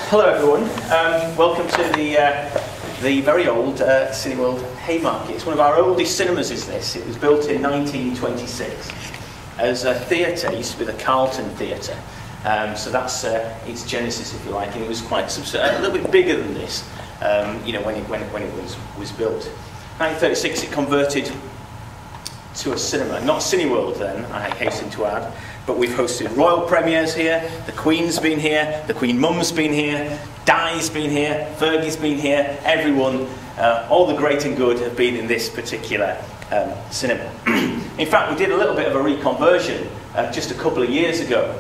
Hello everyone, welcome to the very old Cineworld Haymarket. It's one of our oldest cinemas, is this. It was built in 1926 as a theatre. It used to be the Cullen theatre, so that's its genesis, if you like, and it was quite a little bit bigger than this, you know, when it was built. 1936 it converted to a cinema, not Cineworld then, I hasten to add, but we've hosted royal premieres here, the Queen's been here, the Queen Mum's been here, Di's been here, Fergie's been here, everyone, all the great and good have been in this particular cinema. In fact, we did a little bit of a reconversion just a couple of years ago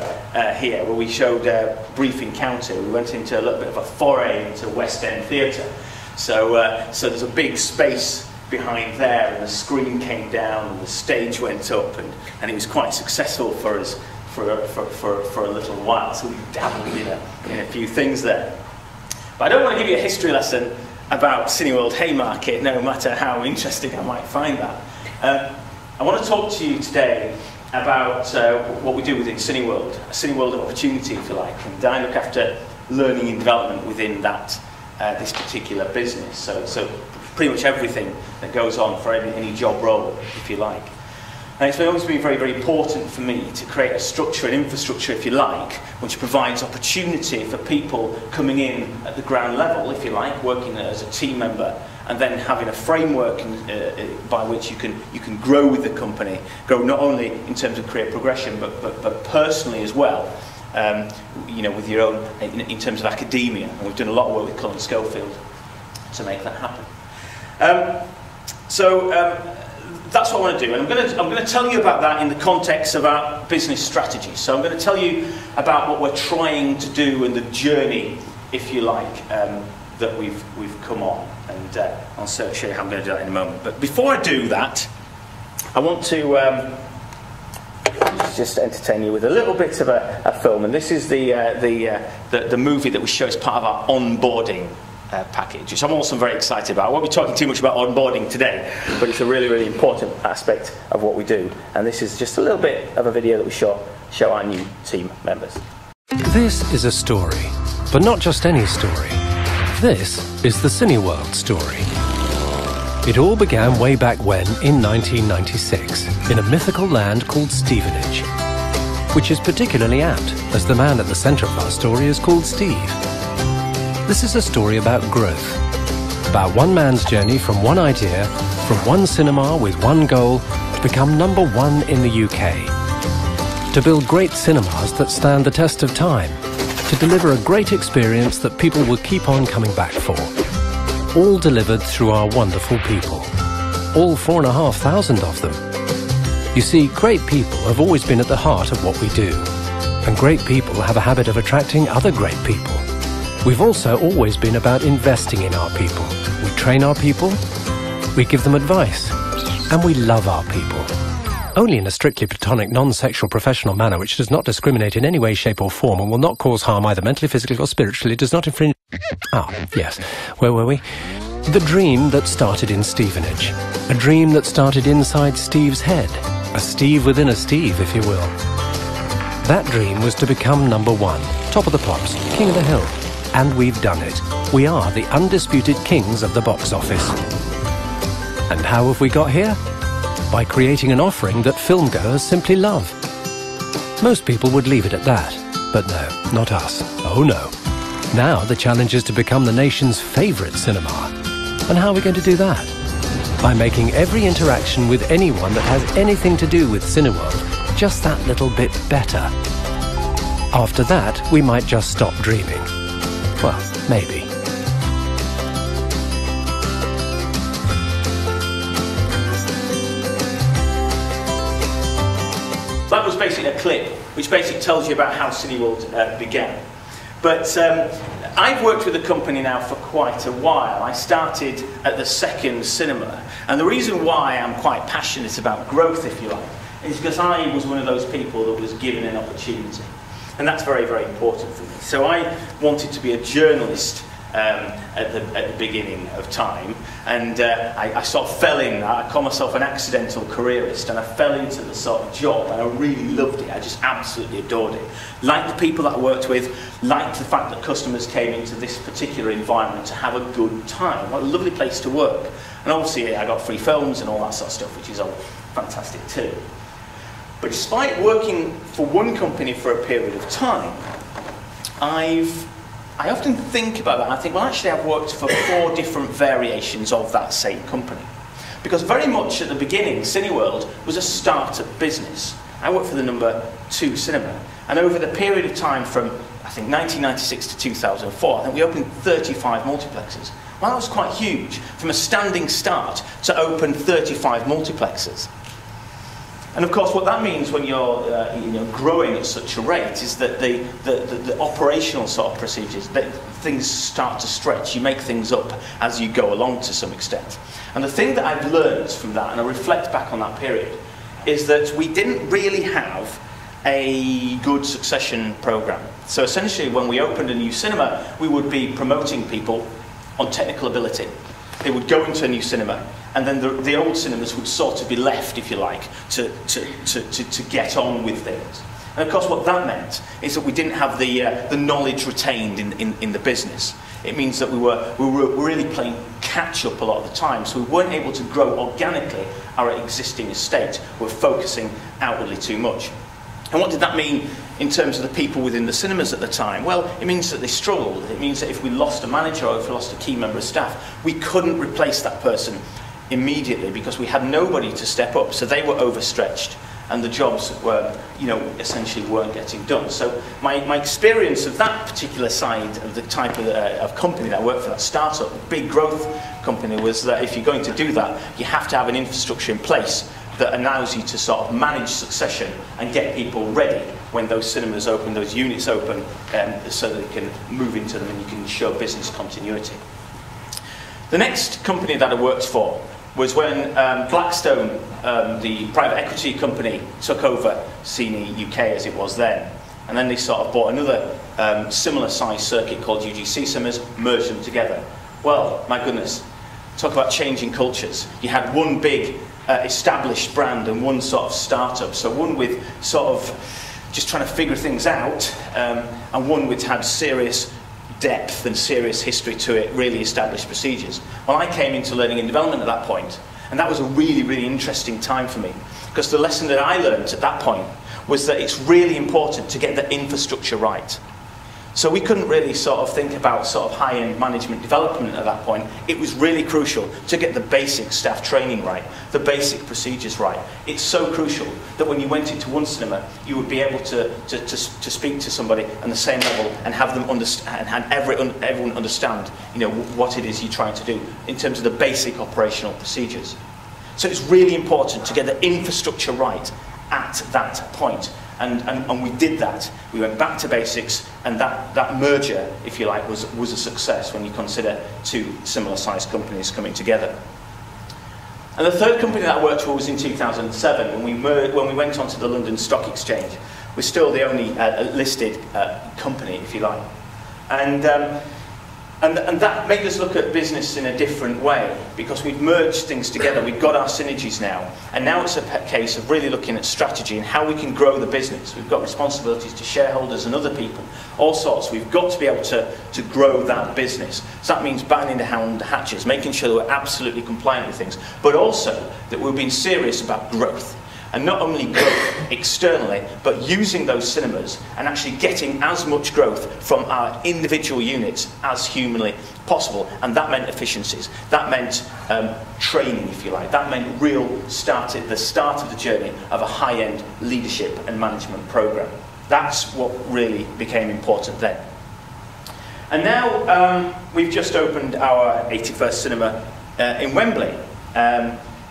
here, where we showed a brief encounter. We went into a little bit of a foray into West End theatre. So there's a big space behind there, and the screen came down and the stage went up, and it was quite successful for us for a little while, so we dabbled in a few things there. But I don't want to give you a history lesson about Cineworld Haymarket, no matter how interesting I might find that. I want to talk to you today about what we do within Cineworld, a Cineworld opportunity, if you like, and I look after learning and development within that this particular business. So pretty much everything that goes on for any job role, if you like. And it's always been very, very important for me to create a structure, an infrastructure, if you like, which provides opportunity for people coming in at the ground level, if you like, working as a team member, and then having a framework by which you can grow with the company, grow not only in terms of career progression, but personally as well. You know, with your own, in terms of academia, and we've done a lot of work with Cullen Scholefield to make that happen. That's what I want to do, and I'm going to tell you about that in the context of our business strategy. So I'm going to tell you about what we're trying to do and the journey, if you like, that we've come on, and I'll show you how I'm going to do that in a moment. But before I do that, I want to just entertain you with a little bit of a film, and this is the movie that we show as part of our onboarding package, which I'm also very excited about. I won't be talking too much about onboarding today, but it's a really, really important aspect of what we do. And this is just a little bit of a video that we show our new team members. This is a story, but not just any story. This is the Cineworld story. It all began way back when, in 1996, in a mythical land called Stevenage, which is particularly apt, as the man at the centre of our story is called Steve. This is a story about growth, about one man's journey from one idea, from one cinema with one goal, to become #1 in the UK. To build great cinemas that stand the test of time, to deliver a great experience that people will keep on coming back for. All delivered through our wonderful people. All 4,500 of them. You see, great people have always been at the heart of what we do. And great people have a habit of attracting other great people. We've also always been about investing in our people. We train our people, we give them advice, and we love our people. Only in a strictly platonic, non-sexual, professional manner which does not discriminate in any way, shape or form and will not cause harm either mentally, physically or spiritually, does not infringe... Ah, yes. Where were we? The dream that started in Stevenage. A dream that started inside Steve's head. A Steve within a Steve, if you will. That dream was to become #1, top of the pops, king of the hill. And we've done it. We are the undisputed kings of the box office. And how have we got here? By creating an offering that filmgoers simply love. Most people would leave it at that, but no, not us. Oh no. Now the challenge is to become the nation's favourite cinema. And how are we going to do that? By making every interaction with anyone that has anything to do with Cineworld just that little bit better. After that, we might just stop dreaming. Well, maybe. That was basically a clip which basically tells you about how Cineworld began. But I've worked with the company now for quite a while. I started at the second cinema, and the reason why I'm quite passionate about growth, if you like, is because I was one of those people that was given an opportunity. And that's very, very important for me. So I wanted to be a journalist at the beginning of time, and I sort of fell in. I call myself an accidental careerist, and I fell into the sort of job, and I really loved it. I just absolutely adored it. Liked the people that I worked with, liked the fact that customers came into this particular environment to have a good time. What a lovely place to work. And obviously I got free films and all that sort of stuff, which is all fantastic too. But despite working for one company for a period of time, I often think about that. I think, well, actually I've worked for 4 different variations of that same company. Because very much at the beginning, Cineworld was a start-up business. I worked for the number 2 cinema. And over the period of time from, I think, 1996 to 2004, I think we opened 35 multiplexes. Well, that was quite huge, from a standing start to open 35 multiplexes. And of course, what that means when you're growing at such a rate is that the operational sort of procedures, that things start to stretch. You make things up as you go along to some extent. And the thing that I've learned from that, and I reflect back on that period, is that we didn't really have a good succession program. So essentially, when we opened a new cinema, we would be promoting people on technical ability. They would go into a new cinema, and then the old cinemas would sort of be left, if you like, to get on with things. And of course, what that meant is that we didn't have the knowledge retained in the business. It means that we were really playing catch up a lot of the time, so we weren't able to grow organically our existing estate. We're focusing outwardly too much. And what did that mean in terms of the people within the cinemas at the time? Well, it means that they struggled. It means that if we lost a manager or if we lost a key member of staff, we couldn't replace that person immediately because we had nobody to step up. So they were overstretched, and the jobs were, essentially weren't getting done. So my experience of that particular side of the type of company that I worked for, that startup, big growth company, was that if you're going to do that, you have to have an infrastructure in place that allows you to sort of manage succession and get people ready when those cinemas open, those units open, so that they can move into them and you can show business continuity. The next company that I worked for was when Blackstone, the private equity company, took over Cine UK as it was then. And then they sort of bought another similar size circuit called UGC Cinemas, merged them together. Well, my goodness, talk about changing cultures. You had one big established brand and one sort of startup. So one with sort of just trying to figure things out, and one which had serious depth and serious history to it, really established procedures. Well, I came into learning and development at that point, and that was a really, really interesting time for me, because the lesson that I learned at that point was that it's really important to get the infrastructure right. So we couldn't really sort of think about sort of high-end management development at that point. It was really crucial to get the basic staff training right, the basic procedures right. It's so crucial that when you went into one cinema, you would be able to speak to somebody on the same level and have them understand, and have everyone understand, what it is you're trying to do in terms of the basic operational procedures. So it's really important to get the infrastructure right at that point. And we did that. We went back to basics, and that merger, if you like, was a success when you consider 2 similar-sized companies coming together. And the third company that I worked for was in 2007, when we went onto the London Stock Exchange. We're still the only listed company, if you like. And that made us look at business in a different way, because we've merged things together, we've got our synergies now, and now it's a case of really looking at strategy and how we can grow the business. We've got responsibilities to shareholders and other people, all sorts. We've got to be able to grow that business. So that means battening down the hatches, making sure that we're absolutely compliant with things, but also that we're being serious about growth. And not only growth externally, but using those cinemas and actually getting as much growth from our individual units as humanly possible. And that meant efficiencies. That meant training, if you like. That meant the start of the journey of a high-end leadership and management program. That's what really became important then. And now we've just opened our 81st cinema in Wembley.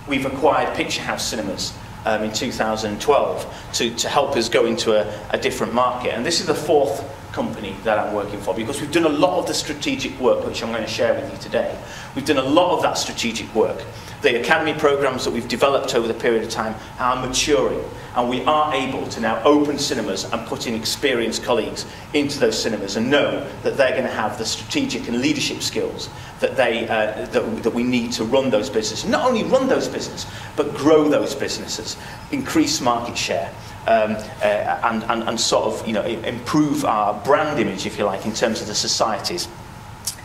We've acquired Picture House Cinemas in 2012 to help us go into a different market. And this is the 4th company that I'm working for, because we've done a lot of the strategic work which I'm going to share with you today. We've done a lot of that strategic work. The academy programs that we've developed over the period of time are maturing, and we are able to now open cinemas and put in experienced colleagues into those cinemas and know that they're going to have the strategic and leadership skills that that we need to run those businesses. Not only run those businesses, but grow those businesses, increase market share, and sort of, you know, improve our brand image, if you like, in terms of the societies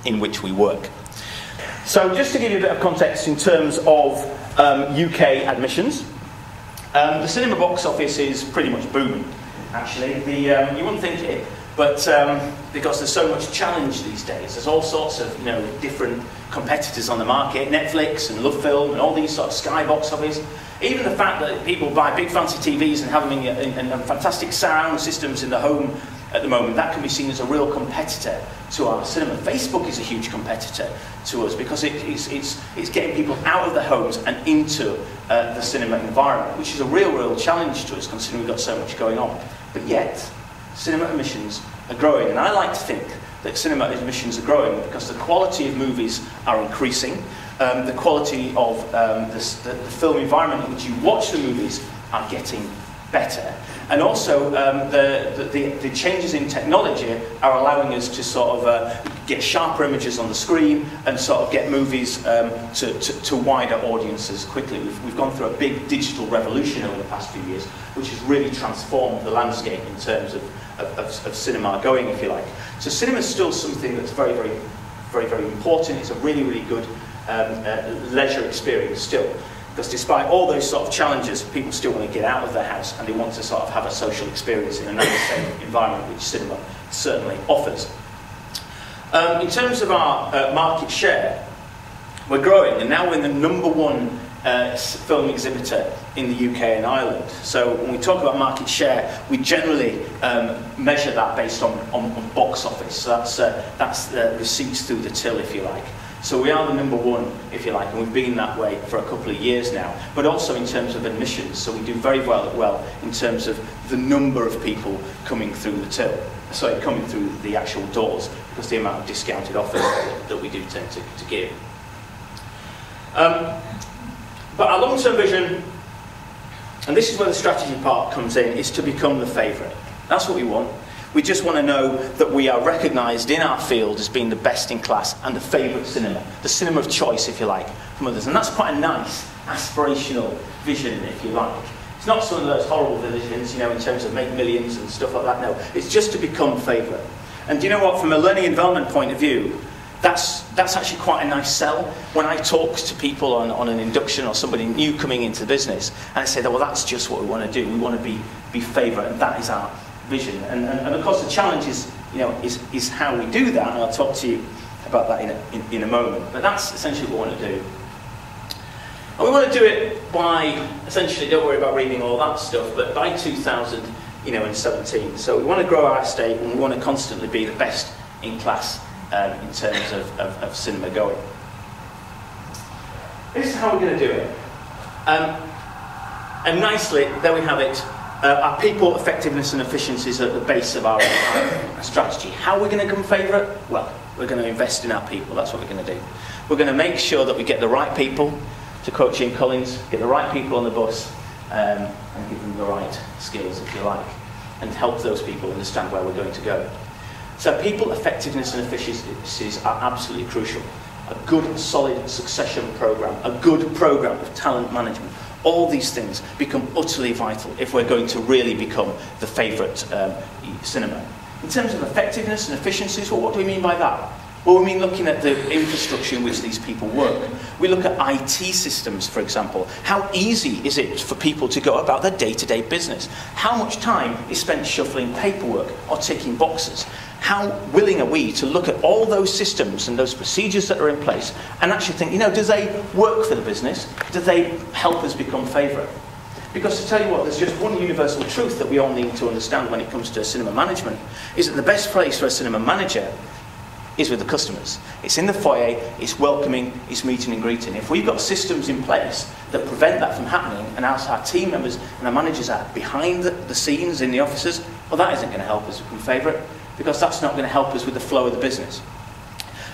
in which we work. So just to give you a bit of context in terms of UK admissions, the cinema box office is pretty much booming, actually. You wouldn't think it, but because there's so much challenge these days, there's all sorts of, you know, different competitors on the market, Netflix and Love Film and all these sort of Sky box office. Even the fact that people buy big fancy TVs and have them in fantastic sound systems in the home at the moment, that can be seen as a real competitor to our cinema. Facebook is a huge competitor to us because it's getting people out of their homes and into the cinema environment, which is a real challenge to us considering we've got so much going on. But yet, cinema admissions are growing, and I like to think that cinema admissions are growing because the quality of movies are increasing, the quality of the film environment in which you watch the movies are getting better, and also the changes in technology are allowing us to sort of get sharper images on the screen and sort of get movies to wider audiences quickly. We've gone through a big digital revolution over the past few years, which has really transformed the landscape in terms of cinema going, if you like. So cinema is still something that's very important. It's a really good leisure experience still. Because despite all those sort of challenges, people still want to get out of their house and they want to sort of have a social experience in a nice, safe environment, which cinema certainly offers. In terms of our market share, we're growing, and now we're the #1 film exhibitor in the UK and Ireland. So when we talk about market share, we generally measure that based on box office. So that's the receipts through the till, if you like. So we are the #1, if you like, and we've been that way for a couple of years now. But also in terms of admissions, so we do very well in terms of the number of people coming through the till. Sorry, coming through the actual doors, because the amount of discounted offers that we do tend to give. But our long-term vision, and this is where the strategy part comes in, is to become the favourite. That's what we want. We just want to know that we are recognised in our field as being the best in class and the favourite cinema, the cinema of choice, if you like, from others. And that's quite a nice, aspirational vision, if you like. It's not some of those horrible visions, you know, in terms of make millions and stuff like that. No, it's just to become favourite. And do you know what? From a learning and development point of view, that's actually quite a nice sell. When I talk to people on an induction or somebody new coming into the business, and I say, well, that's just what we want to do. We want to be favourite, and that is our vision. And of course the challenge is, you know, is how we do that, and I'll talk to you about that in a moment. But that's essentially what we want to do. And we want to do it by, essentially, don't worry about reading all that stuff, but by 2017. So we want to grow our estate, and we want to constantly be the best in class in terms of cinema going. This is how we're going to do it. And nicely, there we have it. Our people, effectiveness and efficiency is at the base of our strategy. How are we going to become favourite? Well, we're going to invest in our people. That's what we're going to do. We're going to make sure that we get the right people, to quote Jim Collins, get the right people on the bus and give them the right skills, if you like, and help those people understand where we're going to go. So people, effectiveness and efficiencies are absolutely crucial. A good, solid succession programme, a good programme of talent management. All these things become utterly vital if we're going to really become the favourite cinema. In terms of effectiveness and efficiencies, well, what do we mean by that? Well, we mean looking at the infrastructure in which these people work. We look at IT systems, for example. How easy is it for people to go about their day-to-day business? How much time is spent shuffling paperwork or ticking boxes? How willing are we to look at all those systems and those procedures that are in place and actually think, you know, do they work for the business? Do they help us become favourite? Because to tell you what, there's just one universal truth that we all need to understand when it comes to cinema management, is that the best place for a cinema manager is with the customers. It's in the foyer, it's welcoming, it's meeting and greeting. If we've got systems in place that prevent that from happening, and our team members and our managers are behind the scenes in the offices, well, that isn't going to help us become favourite. because that's not going to help us with the flow of the business.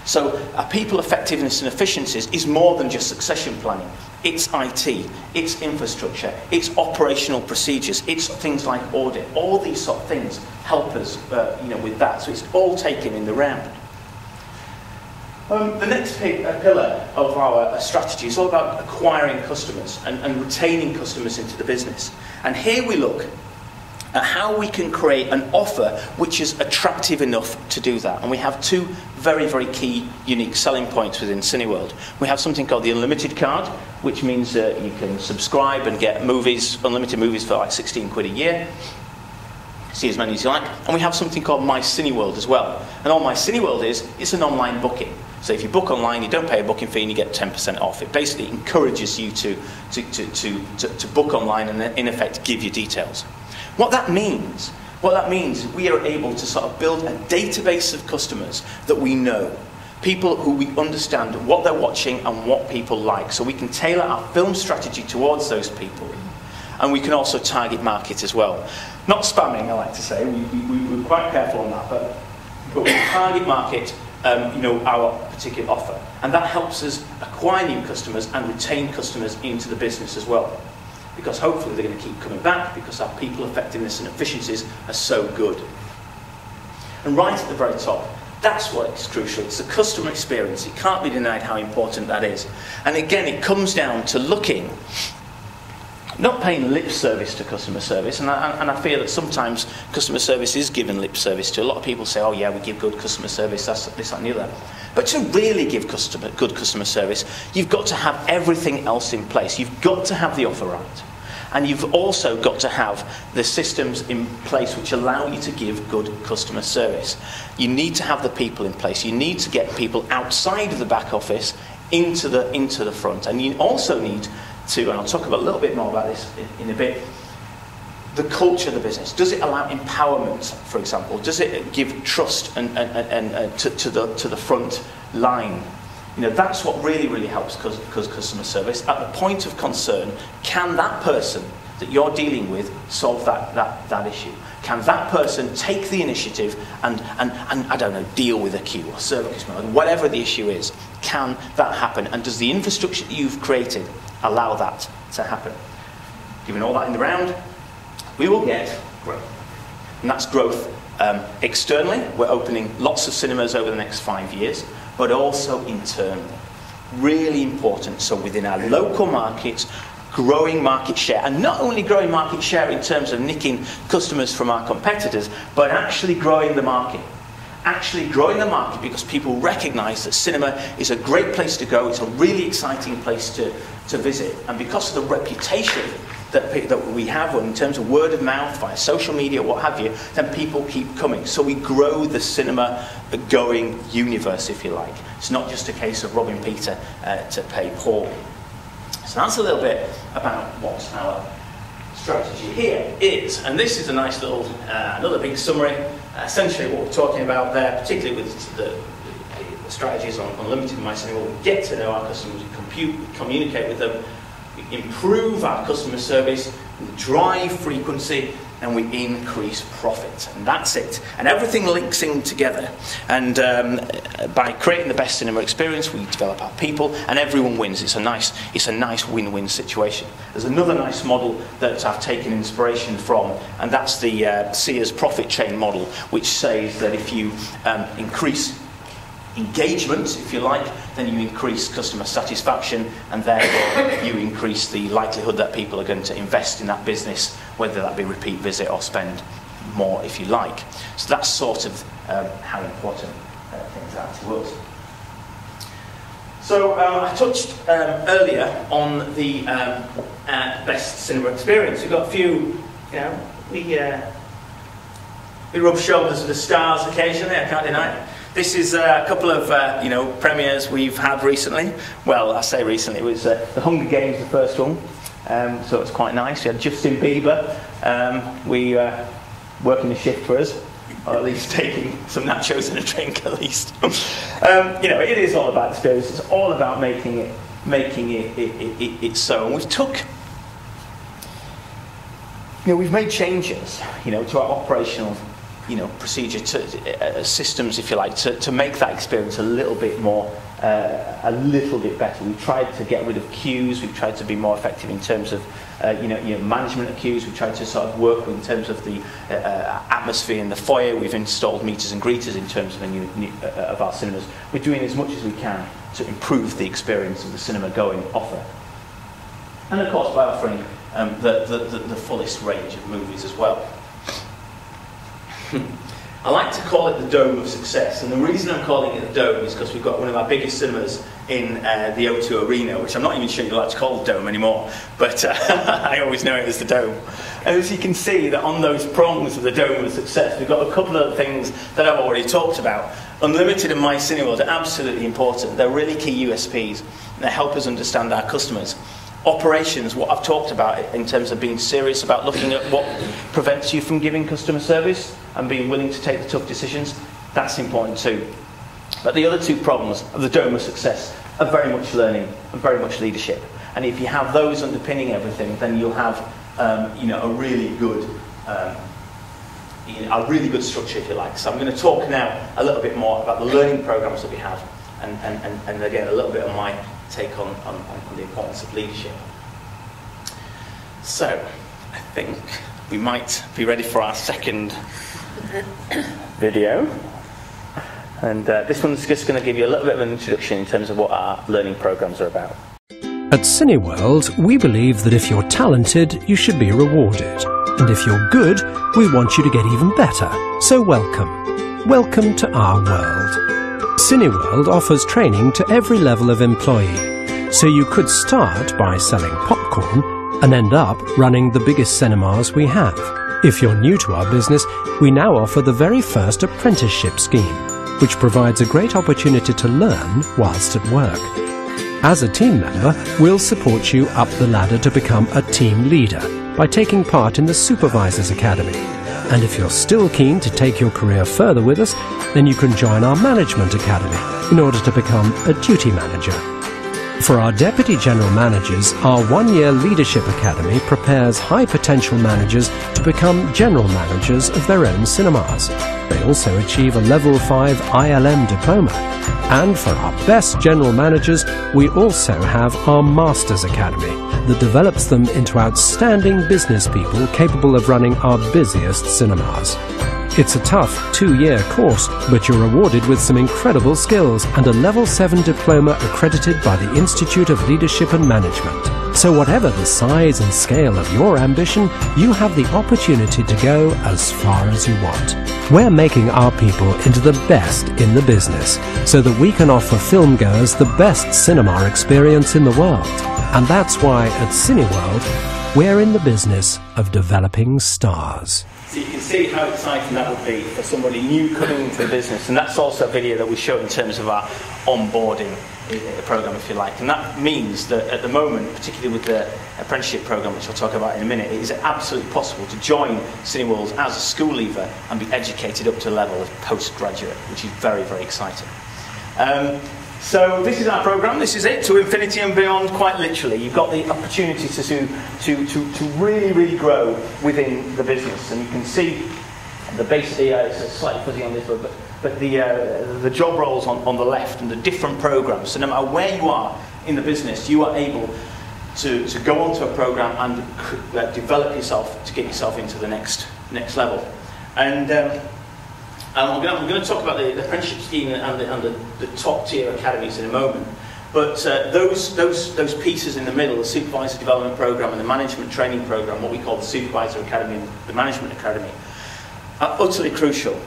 So our people effectiveness and efficiencies is more than just succession planning. It's IT, it's infrastructure, it's operational procedures, it's things like audit. All these sort of things help us with that. So it's all taken in the round. The next pillar of our strategy is all about acquiring customers and retaining customers into the business. And here we look at how we can create an offer which is attractive enough to do that. And we have two very, very key, unique selling points within Cineworld. We have something called the Unlimited card, which means that you can subscribe and get movies, unlimited movies for like 16 quid a year. See as many as you like. And we have something called My Cineworld as well. And all My Cineworld is, it's an online booking. So if you book online, you don't pay a booking fee and you get 10% off. It basically encourages you to book online and in effect give you details. What that means is we are able to sort of build a database of customers that we know. People who we understand what they're watching and what people like. So we can tailor our film strategy towards those people. And we can also target market as well. Not spamming, I like to say. We're quite careful on that. But we target market our particular offer. And that helps us acquire new customers and retain customers into the business as well. Because hopefully they're going to keep coming back because our people effectiveness and efficiencies are so good. And right at the very top, that's what is crucial. It's the customer experience. It can't be denied how important that is. And again, it comes down to looking, not paying lip service to customer service, and I fear that sometimes customer service is given lip service to. A lot of people say, oh yeah, we give good customer service, that's this, that and the other. But to really give good customer service, you've got to have everything else in place. You've got to have the offer right. And you've also got to have the systems in place which allow you to give good customer service. You need to have the people in place. You need to get people outside of the back office into the front. And you also need to, and I'll talk about a little bit more about this in a bit, the culture of the business. Does it allow empowerment, for example? Does it give trust and to the front line? That's what really, really helps customer service. At the point of concern, can that person that you're dealing with solve that issue? Can that person take the initiative and I don't know, deal with a queue or serve a customer, whatever the issue is? Can that happen? And does the infrastructure that you've created allow that to happen? Given all that in the round, we will get growth. And that's growth externally. We're opening lots of cinemas over the next 5 years, but also internally. Really important. So within our local markets, growing market share, and not only growing market share in terms of nicking customers from our competitors, but actually growing the market. Actually growing the market because people recognise that cinema is a great place to go, it's a really exciting place to visit, and because of the reputation that we have in terms of word of mouth, via social media, what have you, then people keep coming. So we grow the cinema-going universe, if you like. It's not just a case of robbing Peter to pay Paul. So that's a little bit about what our strategy here is. And this is a nice little, another big summary. Essentially what we're talking about there, particularly with the strategies on Unlimited My Cineworld, we get to know our customers, we communicate with them, we improve our customer service, we drive frequency, and we increase profit. And that's it. And everything links in together. And by creating the best cinema experience, we develop our people, and everyone wins. It's a nice win-win situation. There's another nice model that I've taken inspiration from, and that's the Sears profit chain model, which says that if you increase engagement, if you like, then you increase customer satisfaction, and therefore you increase the likelihood that people are going to invest in that business, whether that be repeat visit or spend more, if you like. So that's sort of how important things are to us. So I touched earlier on the best cinema experience. We've got a few, we rub shoulders with the stars occasionally, I can't deny it. This is a couple of premieres we've had recently. Well, I say recently, it was The Hunger Games, the first one, so it's quite nice. We had Justin Bieber, working a shift for us, or at least taking some nachos and a drink at least. It is all about experience. It's all about making it so. And we've made changes, to our operational procedure systems, if you like, to make that experience a little bit more, a little bit better. We've tried to get rid of queues. We've tried to be more effective in terms of, management of queues. We've tried to sort of work in terms of the atmosphere in the foyer. We've installed meters and greeters in terms of of our cinemas. We're doing as much as we can to improve the experience of the cinema going offer. And of course, by offering the fullest range of movies as well. I like to call it the Dome of Success, and the reason I'm calling it the Dome is because we've got one of our biggest cinemas in the O2 Arena, which I'm not even sure you like to call the Dome anymore, but I always know it as the Dome. And as you can see, that on those prongs of the Dome of Success, we've got a couple of things that I've already talked about. Unlimited and My Cineworld are absolutely important. They're really key USPs, and they help us understand our customers. Operations, what I've talked about in terms of being serious about looking at what prevents you from giving customer service and being willing to take the tough decisions, that's important too. But the other two problems of the Dome of Success are very much learning and very much leadership. And if you have those underpinning everything, then you'll have a really good structure, if you like. So I'm going to talk now a little bit more about the learning programs that we have, and again a little bit of my take on the importance of leadership. So, I think we might be ready for our second video. And this one's just going to give you a little bit of an introduction in terms of what our learning programs are about. At Cineworld, we believe that if you're talented, you should be rewarded. And if you're good, we want you to get even better. So welcome. Welcome to our world. Cineworld offers training to every level of employee, so you could start by selling popcorn and end up running the biggest cinemas we have. If you're new to our business, we now offer the very first apprenticeship scheme, which provides a great opportunity to learn whilst at work. As a team member, we'll support you up the ladder to become a team leader by taking part in the Supervisors Academy. And if you're still keen to take your career further with us, then you can join our Management Academy in order to become a duty manager. For our Deputy General Managers, our one-year Leadership Academy prepares high-potential managers to become general managers of their own cinemas. They also achieve a Level 5 ILM diploma. And for our best general managers, we also have our Masters Academy that develops them into outstanding business people capable of running our busiest cinemas. It's a tough 2-year course, but you're rewarded with some incredible skills and a Level 7 diploma accredited by the Institute of Leadership and Management. So whatever the size and scale of your ambition, you have the opportunity to go as far as you want. We're making our people into the best in the business, so that we can offer filmgoers the best cinema experience in the world. And that's why at Cineworld, we're in the business of developing stars. So you can see how exciting that would be for somebody new coming into the business, and that's also a video that we show in terms of our onboarding program, if you like. And that means that at the moment, particularly with the apprenticeship program, which I'll talk about in a minute, it is absolutely possible to join Cineworld as a school leaver and be educated up to the level of postgraduate, which is very, very exciting. So this is our program. This is it, to infinity and beyond, quite literally. You've got the opportunity to really, really grow within the business. And you can see the basically, it's slightly fuzzy on this, but the job roles on the left and the different programs. So no matter where you are in the business, you are able to go onto a program and develop yourself to get yourself into the next level. And I'm going to talk about the apprenticeship scheme and the top tier academies in a moment. But those pieces in the middle, the supervisor development program and the management training program, what we call the supervisor academy and the management academy, are utterly crucial.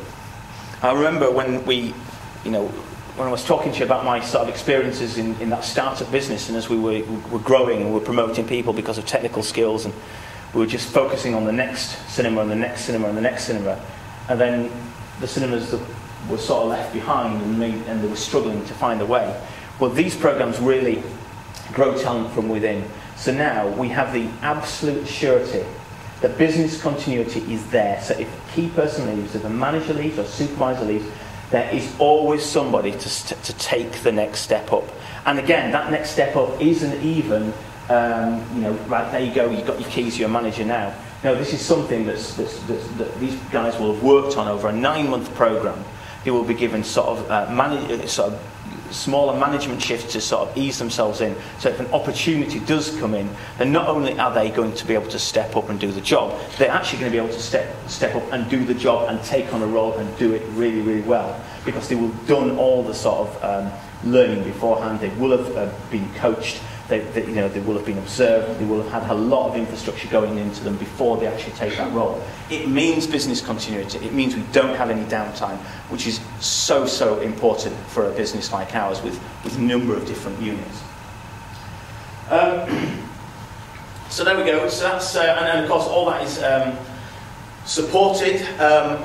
I remember when I was talking to you about my sort of experiences in that startup business, and as we were growing and we were promoting people because of technical skills, and we were just focusing on the next cinema and the next cinema and the next cinema, and then the cinemas that were sort of left behind and they were struggling to find a way. Well, these programs really grow talent from within. So now we have the absolute surety that business continuity is there. So if a key person leaves, if a manager leaves or a supervisor leaves, there is always somebody to take the next step up. And again, that next step up isn't even, right, there you go, you've got your keys, you're a manager now. You know, this is something that these guys will have worked on over a 9-month program. They will be given sort of smaller management shifts to sort of ease themselves in. So if an opportunity does come in, then not only are they going to be able to step up and do the job, they're actually going to be able to step up and do the job and take on a role and do it really, really well, because they will have done all the sort of learning beforehand. They will have been coached. They will have been observed. They will have had a lot of infrastructure going into them before they actually take that role. It means business continuity. It means we don't have any downtime, which is so, so important for a business like ours with a number of different units. So there we go. So that's and of course all that is supported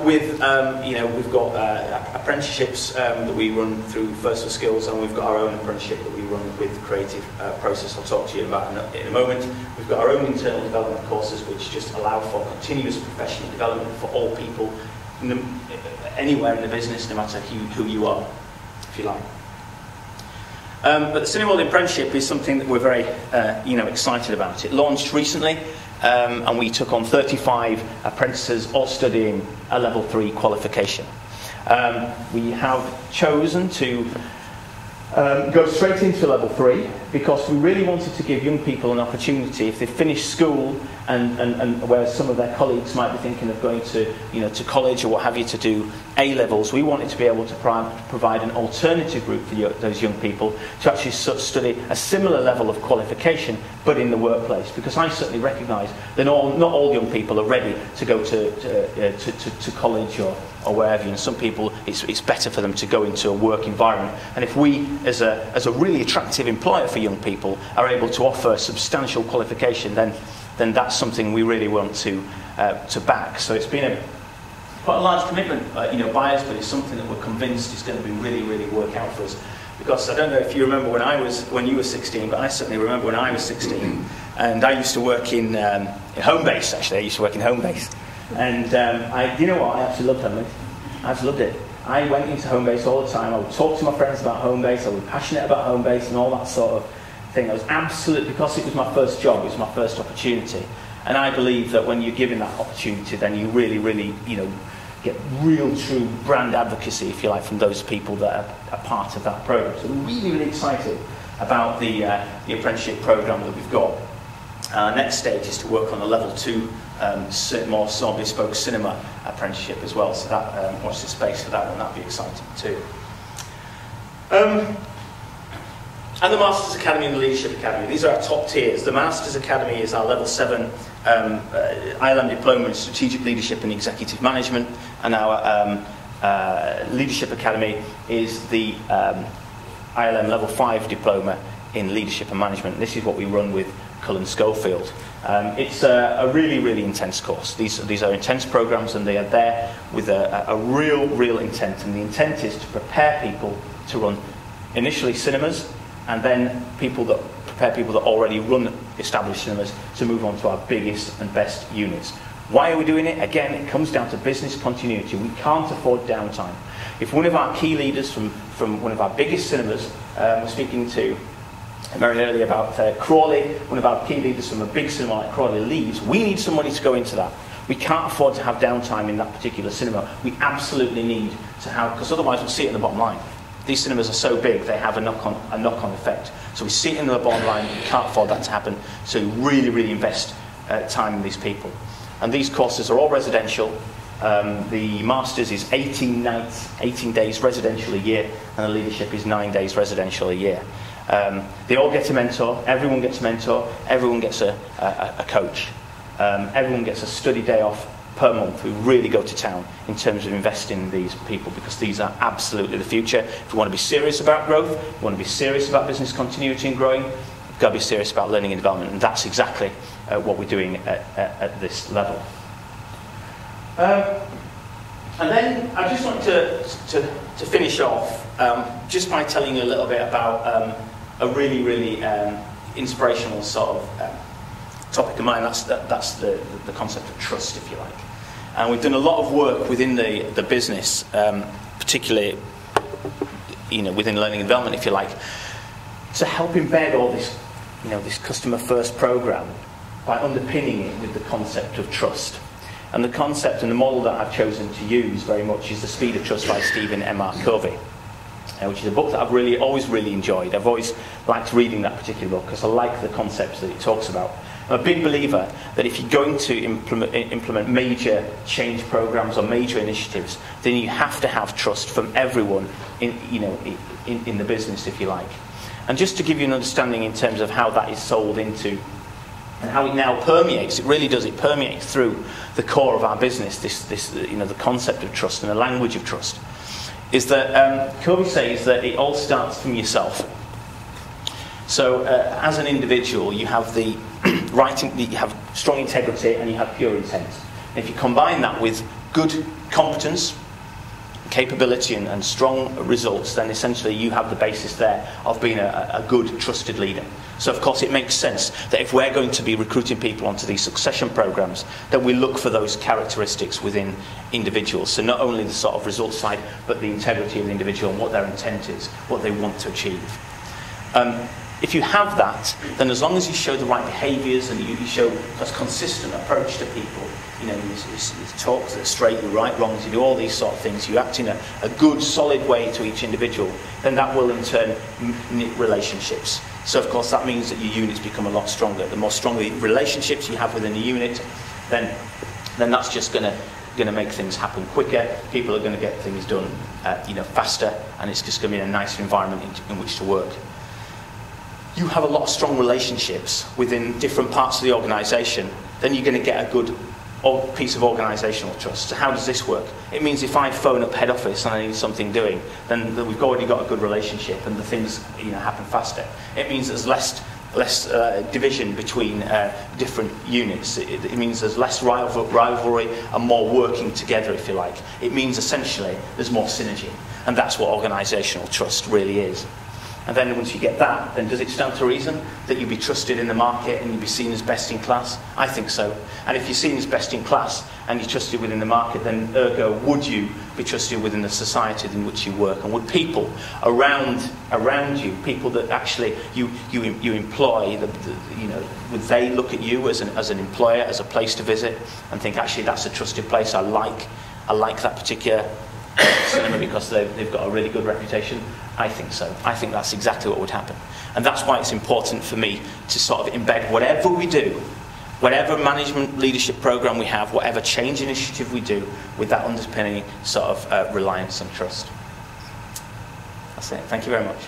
with, we've got apprenticeships that we run through First for Skills, and we've got our own apprenticeship that we run with Creative Process I'll talk to you about in a moment. We've got our own internal development courses which just allow for continuous professional development for all people anywhere in the business, no matter who you are, if you like. But the Cineworld Apprenticeship is something that we're very excited about. It launched recently. And we took on 35 apprentices, all studying a level 3 qualification. We have chosen to go straight into level 3 because we really wanted to give young people an opportunity if they finish school and where some of their colleagues might be thinking of going to college or what have you to do A-levels. We wanted to be able to provide an alternative route for those young people to actually study a similar level of qualification but in the workplace, because I certainly recognise that not all young people are ready to go to college or wherever, and some people it's better for them to go into a work environment. And if we as a really attractive employer for young people are able to offer substantial qualification, then that's something we really want to back. So it's been quite a large commitment by us, but it's something that we're convinced is going to be really work out for us. Because I don't know if you remember when you were 16, but I certainly remember when I was 16, and I used to work in Homebase. Actually, I used to work in Homebase, and you know what? I actually loved Homebase. I actually loved it. I went into Homebase all the time. I would talk to my friends about Homebase. I was passionate about Homebase and all that sort of thing. I was absolutely, because it was my first job, it was my first opportunity, and I believe that when you're given that opportunity, then you really get real true brand advocacy, if you like, from those people that are part of that program. So we're really excited about the apprenticeship program that we've got. Our next stage is to work on a level 2 more bespoke cinema apprenticeship as well. So that watch the space for that one. That'll be exciting too. And the Masters Academy and the Leadership Academy. These are our top tiers. The Masters Academy is our level 7 ILM diploma in strategic leadership and executive management, and our Leadership Academy is the ILM level 5 diploma in leadership and management. This is what we run with Cullen Scholefield. It's a really intense course. These are intense programs, and they are there with a real intent, and the intent is to prepare people to run initially cinemas, and then prepare people that already run established cinemas to move on to our biggest and best units. Why are we doing it? Again, it comes down to business continuity. We can't afford downtime. If one of our key leaders from one of our biggest cinemas, we're speaking to very early about Crawley, one of our key leaders from a big cinema like Crawley leaves, we need somebody to go into that. We can't afford to have downtime in that particular cinema. We absolutely need to have, because otherwise we'll see it in the bottom line. These cinemas are so big, they have a knock-on effect. So we see it in the bottom line, we can't afford that to happen, so we really invest time in these people. And these courses are all residential. The Masters is 18 nights, 18 days residential a year, and the Leadership is 9 days residential a year. They all get a mentor, everyone gets a mentor, everyone gets a coach. Everyone gets a study day off per month. We really go to town in terms of investing in these people, because these are absolutely the future. If we want to be serious about growth, if we want to be serious about business continuity and growing, we've got to be serious about learning and development, and that's exactly what we're doing at this level. And then I just want to finish off just by telling you a little bit about a really inspirational sort of topic of mine. That's the concept of trust, if you like. And we've done a lot of work within the business, particularly within learning and development, if you like, to help embed all this this customer first program by underpinning it with the concept of trust. And the concept and the model that I've chosen to use very much is The Speed of Trust by Stephen M.R. Covey, which is a book that I've always really enjoyed. I've always liked reading that particular book because I like the concepts that it talks about. I'm a big believer that if you're going to implement major change programs or major initiatives, then you have to have trust from everyone in the business, if you like. And just to give you an understanding in terms of how that is sold into and how it now permeates, it really does, it permeates through the core of our business, the concept of trust and the language of trust, is that Covey says that it all starts from yourself. So as an individual, you have you have strong integrity and you have pure intent. And if you combine that with good competence, capability and strong results, then essentially you have the basis there of being a good, trusted leader. So of course it makes sense that if we're going to be recruiting people onto these succession programs, that we look for those characteristics within individuals. So not only the sort of results side, but the integrity of the individual and what their intent is, what they want to achieve. If you have that, then as long as you show the right behaviours and you show a consistent approach to people, you talk straight, you right wrongs, you do all these sort of things, you act in a good, solid way to each individual, then that will in turn knit relationships. So of course that means that your units become a lot stronger. The more stronger relationships you have within the unit, then that's just going to make things happen quicker. People are going to get things done faster, and it's just going to be a nicer environment in which to work. You have a lot of strong relationships within different parts of the organisation, then you're going to get a good piece of organisational trust. So how does this work? It means if I phone up head office and I need something doing, then we've already got a good relationship and the things happen faster. It means there's less division between different units. It means there's less rivalry and more working together, if you like. It means essentially there's more synergy, and that's what organisational trust really is. And then once you get that, then does it stand to reason that you'd be trusted in the market and you'd be seen as best in class? I think so. And if you're seen as best in class and you're trusted within the market, then ergo, would you be trusted within the society in which you work? And would people around you, people that actually you employ, would they look at you as an employer, as a place to visit, and think, actually, that's a trusted place, I like that particular cinema because they've got a really good reputation? I think so. I think that's exactly what would happen. And that's why it's important for me to sort of embed whatever we do, whatever management leadership program we have, whatever change initiative we do, with that underpinning sort of reliance and trust. That's it. Thank you very much.